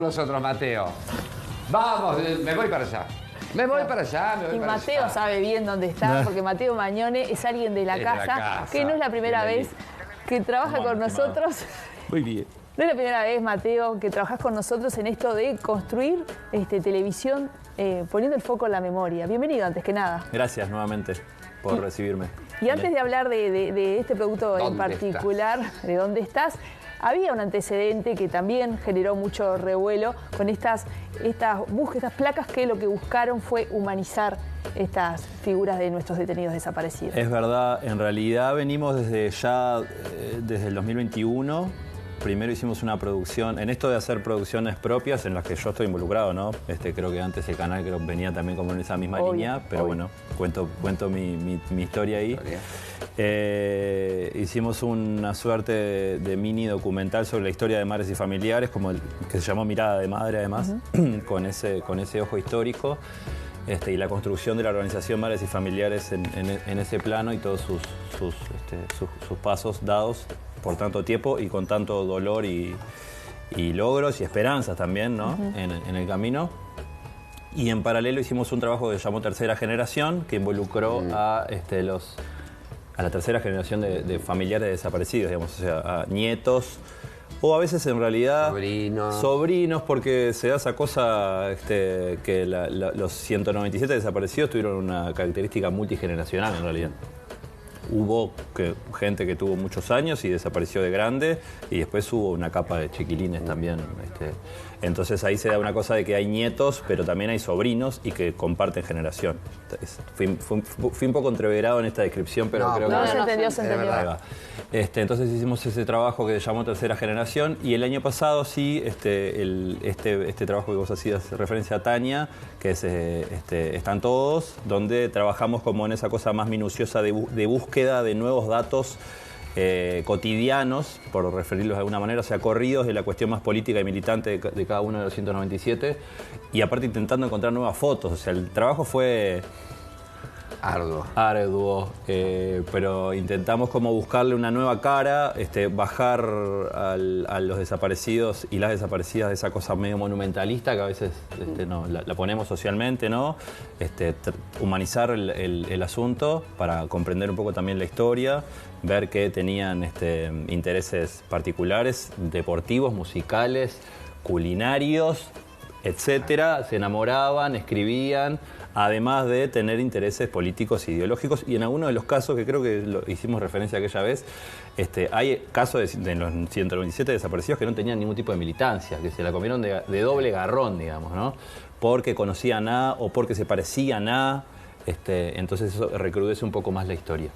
Nosotros, Mateo. Vamos, me voy para allá. Me voy para allá, me voy Y para Mateo allá. sabe bien dónde está, porque Mateo Mañone es alguien de la casa, que no es la primera vez que trabaja con nosotros. Muy bien. No es la primera vez, Mateo, que trabajas con nosotros en esto de construir televisión poniendo el foco en la memoria. Bienvenido, antes que nada. Gracias nuevamente por recibirme. Y antes de hablar de este producto en ¿Dónde particular, de dónde estás, había un antecedente que también generó mucho revuelo con estas placas que lo que buscaron fue humanizar estas figuras de nuestros detenidos desaparecidos. Es verdad, en realidad venimos desde el 2021. Primero hicimos una producción, en esto de hacer producciones propias en las que yo estoy involucrado, ¿no? Creo que antes el canal venía también como en esa misma línea, pero bueno, cuento mi historia ahí. Hicimos una suerte de mini documental sobre la historia de madres y familiares, que se llamó Mirada de Madre, además, con ese ojo histórico. Y la construcción de la organización Madres y Familiares en ese plano y todos sus pasos dados por tanto tiempo y con tanto dolor y logros y esperanzas también, ¿no? En el camino. Y en paralelo hicimos un trabajo que se llamó Tercera Generación, que involucró a la tercera generación de familiares desaparecidos, digamos, o sea, a nietos, o a veces en realidad sobrinos, porque se da esa cosa que los 197 desaparecidos tuvieron una característica multigeneracional en realidad. Hubo gente que tuvo muchos años y desapareció de grande, y después hubo una capa de chiquilines también. Entonces ahí se da una cosa de que hay nietos, pero también hay sobrinos y que comparten generación. Fui un poco entreverado en esta descripción, pero creo que... Se entendió. Entonces hicimos ese trabajo que se llamó Tercera Generación, y el año pasado sí, este trabajo que vos hacías referencia a Tania, que es Están Todos, donde trabajamos como en esa cosa más minuciosa de búsqueda de nuevos datos cotidianos, por referirlos de alguna manera, o sea, corridos de la cuestión más política y militante de cada uno de los 197, y aparte intentando encontrar nuevas fotos. O sea, el trabajo fue... Arduo, pero intentamos como buscarle una nueva cara, bajar a los desaparecidos y las desaparecidas de esa cosa medio monumentalista que a veces no, la ponemos socialmente, ¿no? Humanizar el asunto para comprender un poco también la historia, ver que tenían intereses particulares, deportivos, musicales, culinarios, etcétera, se enamoraban, escribían, además de tener intereses políticos e ideológicos, y en algunos de los casos, que creo que lo hicimos referencia aquella vez, hay casos de los 197 desaparecidos que no tenían ningún tipo de militancia, que se la comieron de doble garrón, digamos, ¿no? Porque conocían a o porque se parecían a... entonces eso recrudece un poco más la historia.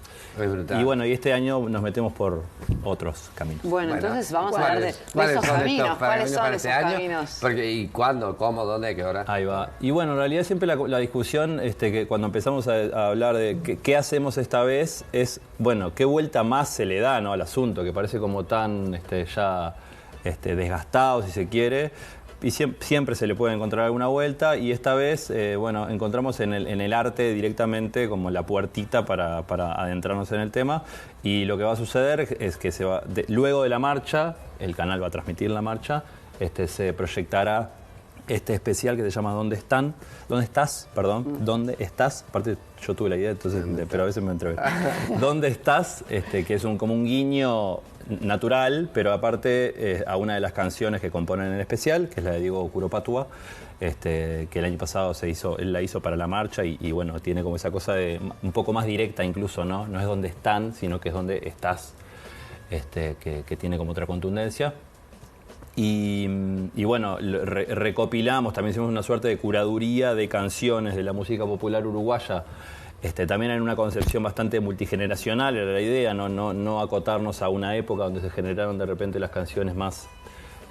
Y bueno, y este año nos metemos por otros caminos. Bueno, entonces vamos a hablar de esos caminos. ¿Cuáles son esos caminos? Porque, ¿y cuándo, cómo, dónde, a qué hora? Ahí va. Y bueno, en realidad siempre la discusión, que cuando empezamos a hablar de qué hacemos esta vez, es, bueno, qué vuelta más se le da, ¿no?, al asunto, que parece como tan ya desgastado, si se quiere. Y siempre se le puede encontrar alguna vuelta, y esta vez, bueno, encontramos en el arte directamente como la puertita para adentrarnos en el tema, y lo que va a suceder es que luego de la marcha, el canal va a transmitir la marcha, se proyectará especial que se llama ¿Dónde estás? ¿Dónde estás? Aparte yo tuve la idea, entonces, pero a veces me entrevé. ¿Dónde estás? Que es como un guiño natural, pero aparte a una de las canciones que componen el especial, que es la de Diego Curopatua, que el año pasado él la hizo para la marcha, y bueno, tiene como esa cosa de un poco más directa incluso, ¿no? No es dónde están, sino que es dónde estás, que tiene como otra contundencia. Y bueno, recopilamos, también hicimos una suerte de curaduría de canciones de la música popular uruguaya. También en una concepción bastante multigeneracional era la idea, no acotarnos a una época donde se generaron de repente las canciones más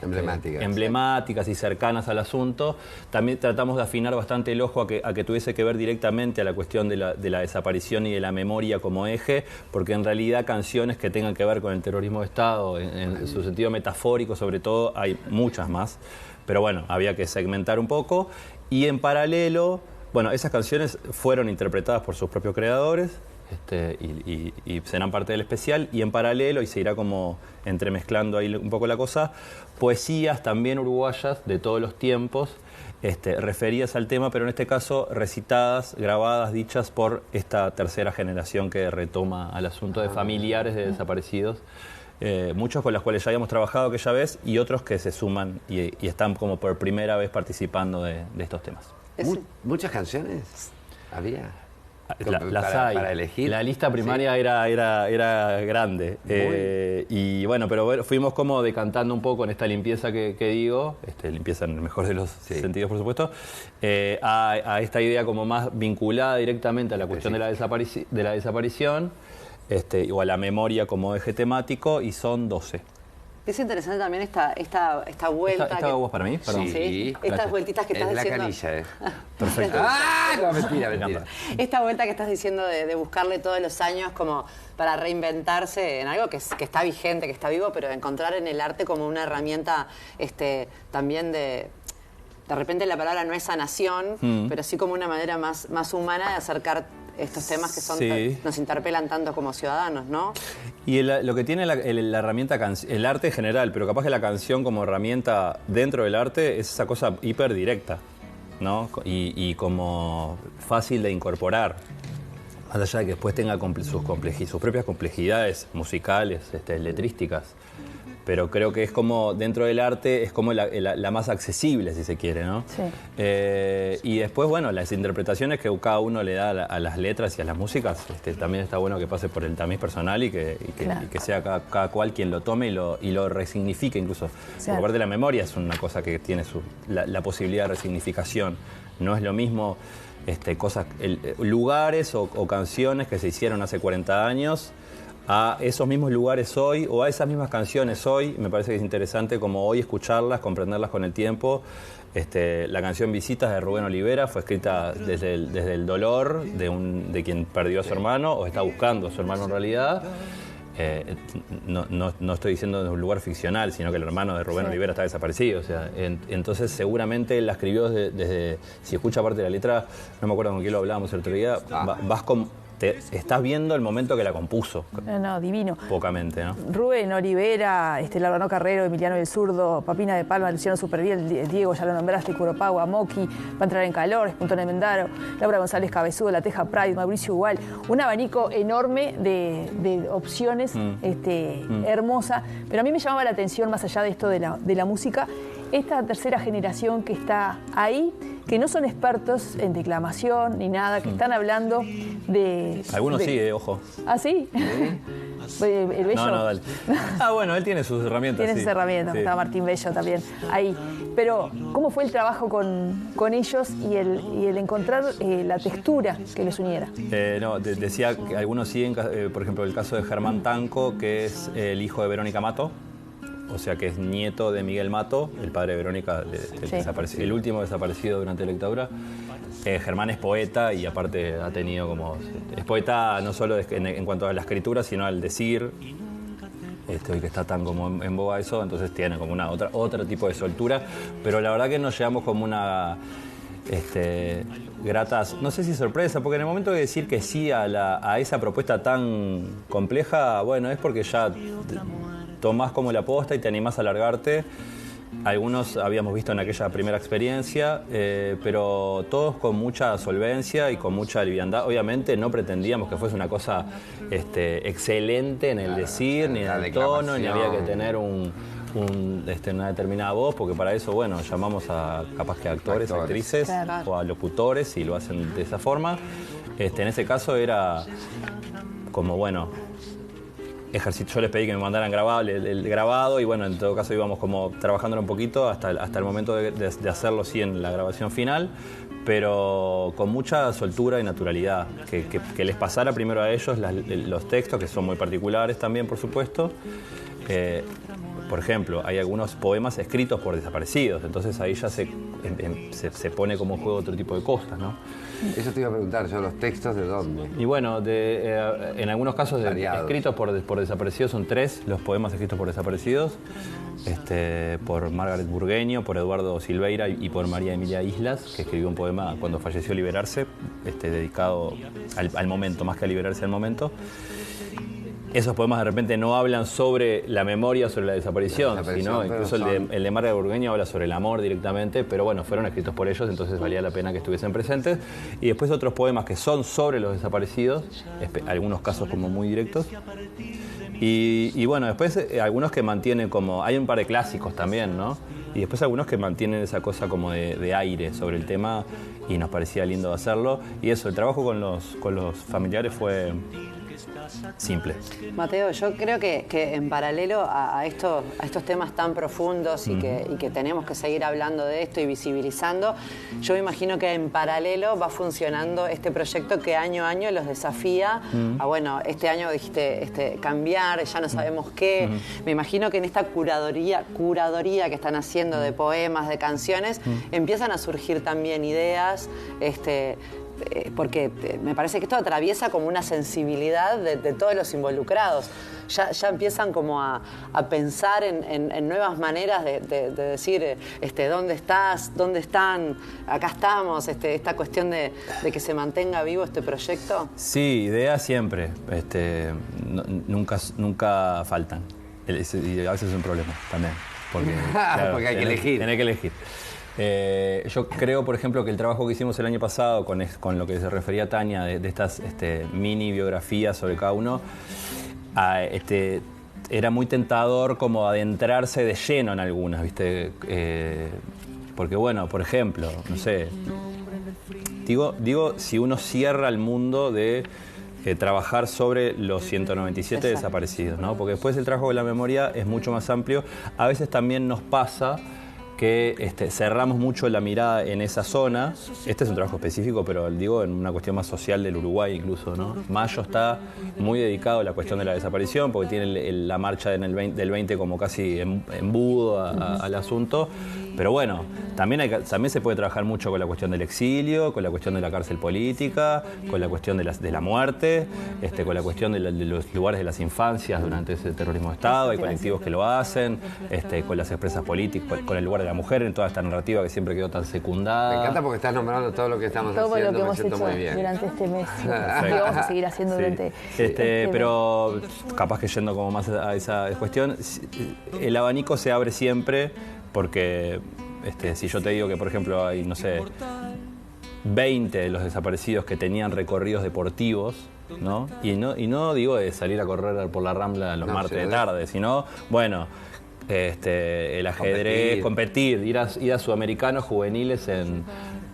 emblemáticas y cercanas al asunto. También tratamos de afinar bastante el ojo a que tuviese que ver directamente a la cuestión de la desaparición y de la memoria como eje, porque en realidad canciones que tengan que ver con el terrorismo de Estado, en su sentido metafórico sobre todo, hay muchas más. Pero bueno, había que segmentar un poco, y en paralelo... Bueno, esas canciones fueron interpretadas por sus propios creadores, y serán parte del especial. Y en paralelo, y se irá como entremezclando ahí un poco la cosa, poesías también uruguayas de todos los tiempos, referidas al tema, pero en este caso recitadas, grabadas, dichas por esta tercera generación que retoma al asunto de familiares de desaparecidos. Muchos con los cuales ya habíamos trabajado aquella vez y otros que se suman y están como por primera vez participando de estos temas. ¿Muchas canciones había? Las hay. Para elegir. La lista primaria era grande. Y bueno, pero fuimos como decantando un poco en esta limpieza que digo, limpieza en el mejor de los sentidos, por supuesto, a esta idea como más vinculada directamente a la cuestión de la desaparición, o a la memoria como eje temático, y son 12. Es interesante también esta vuelta. ¿Esta vos para mí? Perdón. Sí. Estas vueltitas que estás diciendo. Es la canilla, Perfecto. No, mentira. Esta vuelta que estás diciendo de buscarle todos los años como para reinventarse en algo que está vigente, que está vivo, pero encontrar en el arte como una herramienta también de repente la palabra no es sanación, pero sí como una manera más humana de acercar estos temas que nos interpelan tanto como ciudadanos, ¿no? Y lo que tiene la herramienta, el arte en general, pero capaz que la canción como herramienta dentro del arte es esa cosa hiper directa, ¿no? Y como fácil de incorporar, más allá de que después tenga sus propias complejidades musicales, letrísticas. Pero creo que es como, dentro del arte, es como la más accesible, si se quiere, ¿no? Sí. Y después, bueno, las interpretaciones que cada uno le da a las letras y a las músicas, también está bueno que pase por el tamiz personal y que sea cada cual quien lo tome y lo resignifique incluso. Sí. Por parte de la memoria es una cosa que tiene la posibilidad de resignificación. No es lo mismo lugares o canciones que se hicieron hace 40 años a esos mismos lugares hoy o a esas mismas canciones hoy. Me parece que es interesante como hoy escucharlas, comprenderlas con el tiempo. La canción Visitas de Rubén Olivera fue escrita desde el dolor de quien perdió a su hermano o está buscando a su hermano en realidad. No estoy diciendo desde un lugar ficcional, sino que el hermano de Rubén Olivera está desaparecido. O sea, entonces seguramente él la escribió desde, si escucha parte de la letra, no me acuerdo con quién lo hablábamos el otro día, estás viendo el momento que la compuso. No, divino. Pocamente, ¿no? Rubén Olivera, Laurano Carrero, Emiliano el Zurdo, Papina de Palma, Luciano Superviel, Diego, ya lo nombraste, Curopagua, Moki, Va a entrar en calor, Espuntón de Mendaro, Laura González Cabezudo, La Teja Pride, Mauricio Igual, un abanico enorme de opciones, hermosa. Pero a mí me llamaba la atención, más allá de esto de la música, esta tercera generación que está ahí, que no son expertos en declamación ni nada, que están hablando de... Algunos sí, ojo. ¿Ah, sí? ¿El Bello? No, dale. Bueno, él tiene sus herramientas. Tiene sus herramientas, está Martín Bello también ahí. Pero, ¿cómo fue el trabajo con ellos y el encontrar la textura que los uniera? Decía que algunos siguen, por ejemplo, el caso de Germán Tanco, que es el hijo de Verónica Mato. O sea, que es nieto de Miguel Mato, el padre de Verónica, el último desaparecido durante la dictadura. Germán es poeta y aparte ha tenido como... Es poeta no solo en cuanto a la escritura, sino al decir, hoy que está tan como en boga eso, entonces tiene como otro tipo de soltura. Pero la verdad que nos llevamos como una... gratas, no sé si sorpresa, porque en el momento de decir que sí a esa propuesta tan compleja, bueno, es porque ya... tomás como la posta y te animás a alargarte. Algunos habíamos visto en aquella primera experiencia, pero todos con mucha solvencia y con mucha liviandad. Obviamente no pretendíamos que fuese una cosa excelente en el decir, ni en el tono, ni había que tener una determinada voz, porque para eso, bueno, llamamos a capaz que actores, actrices, claro, o a locutores y lo hacen de esa forma. En ese caso era como, bueno... yo les pedí que me mandaran el grabado y bueno, en todo caso íbamos como trabajándolo un poquito hasta el momento de hacerlo sí en la grabación final, pero con mucha soltura y naturalidad, que les pasara primero a ellos los textos, que son muy particulares también, por supuesto, por ejemplo, hay algunos poemas escritos por desaparecidos, entonces ahí ya se pone como en juego otro tipo de cosas, ¿no? Eso te iba a preguntar yo, ¿los textos de dónde? Y bueno, en algunos casos escritos por desaparecidos son 3 los poemas escritos por desaparecidos, por Margaret Burgueño, por Eduardo Silveira y por María Emilia Islas, que escribió un poema cuando falleció Liberarse, dedicado al momento, más que a liberarse al momento. Esos poemas de repente no hablan sobre la memoria, sobre la desaparición, sino incluso el de Margaret Burgueño habla sobre el amor directamente, pero bueno, fueron escritos por ellos, entonces valía la pena que estuviesen presentes. Y después otros poemas que son sobre los desaparecidos, algunos casos como muy directos. Y bueno, después algunos que mantienen como... Hay un par de clásicos también, ¿no? Y después algunos que mantienen esa cosa como de aire sobre el tema y nos parecía lindo hacerlo. Y eso, el trabajo con los familiares fue... simple. Mateo, yo creo que en paralelo a estos temas tan profundos y que tenemos que seguir hablando de esto y visibilizando, yo me imagino que en paralelo va funcionando este proyecto que año a año los desafía a, bueno, este año dijiste cambiar, ya no sabemos qué. Me imagino que en esta curaduría que están haciendo de poemas, de canciones, empiezan a surgir también ideas, porque me parece que esto atraviesa como una sensibilidad de todos los involucrados. Ya empiezan como a pensar en nuevas maneras de decir ¿dónde estás? ¿Dónde están? Acá estamos, esta cuestión de que se mantenga vivo este proyecto. Sí, ideas siempre, nunca faltan. Y a veces es un problema también, porque, claro, porque hay que elegir. Tenés que elegir. Yo creo, por ejemplo, que el trabajo que hicimos el año pasado con lo que se refería Tania, de estas mini biografías sobre cada uno, era muy tentador como adentrarse de lleno en algunas, ¿viste? Porque bueno, por ejemplo, no sé, digo si uno cierra el mundo de trabajar sobre los 197 desaparecidos, ¿no? Porque después el trabajo de la memoria es mucho más amplio. A veces también nos pasa que cerramos mucho la mirada en esa zona. Este es un trabajo específico, pero digo en una cuestión más social del Uruguay incluso, ¿no? Mayo está muy dedicado a la cuestión de la desaparición, porque tiene la marcha del 20 como casi embudo al asunto. Pero bueno, también se puede trabajar mucho con la cuestión del exilio, con la cuestión de la cárcel política, con la cuestión de la muerte, con la cuestión de los lugares de las infancias durante ese terrorismo de Estado. Hay colectivos que lo hacen, con las expresas políticas, con el lugar de la mujer, en toda esta narrativa que siempre quedó tan secundada. Me encanta porque estás nombrando todo lo que estamos haciendo. Todo lo que hemos hecho muy bien durante este mes. Y vamos a seguir haciendo durante pero capaz que yendo como más a esa cuestión, el abanico se abre siempre. Porque si yo te digo que, por ejemplo, hay, no sé, 20 de los desaparecidos que tenían recorridos deportivos, ¿no? Y no digo de salir a correr por la Rambla los martes de tarde, sino, bueno, el ajedrez, competir, ir a sudamericanos juveniles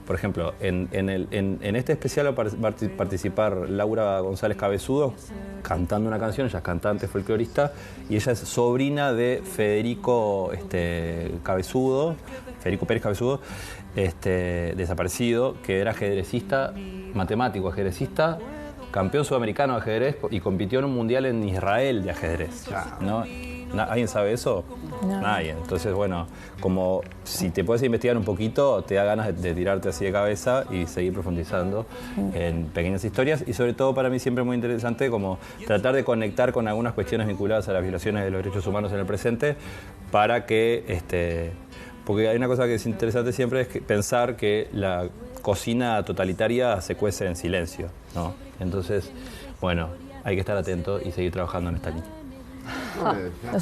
por ejemplo, en este especial va a participar Laura González Cabezudo cantando una canción. Ella es cantante, folclorista, y ella es sobrina de Federico Cabezudo, Federico Pérez Cabezudo, desaparecido, que era ajedrecista, matemático, ajedrecista, campeón sudamericano de ajedrez y compitió en un mundial en Israel de ajedrez, ¿no? ¿Alguien sabe eso? No. Nadie. Entonces, bueno, como si te puedes investigar un poquito, te da ganas de tirarte así de cabeza y seguir profundizando en pequeñas historias. Y sobre todo para mí siempre muy interesante como tratar de conectar con algunas cuestiones vinculadas a las violaciones de los derechos humanos en el presente para que, porque hay una cosa que es interesante siempre, es pensar que la cocina totalitaria se cuece en silencio, ¿no? Entonces, bueno, hay que estar atento y seguir trabajando en esta línea.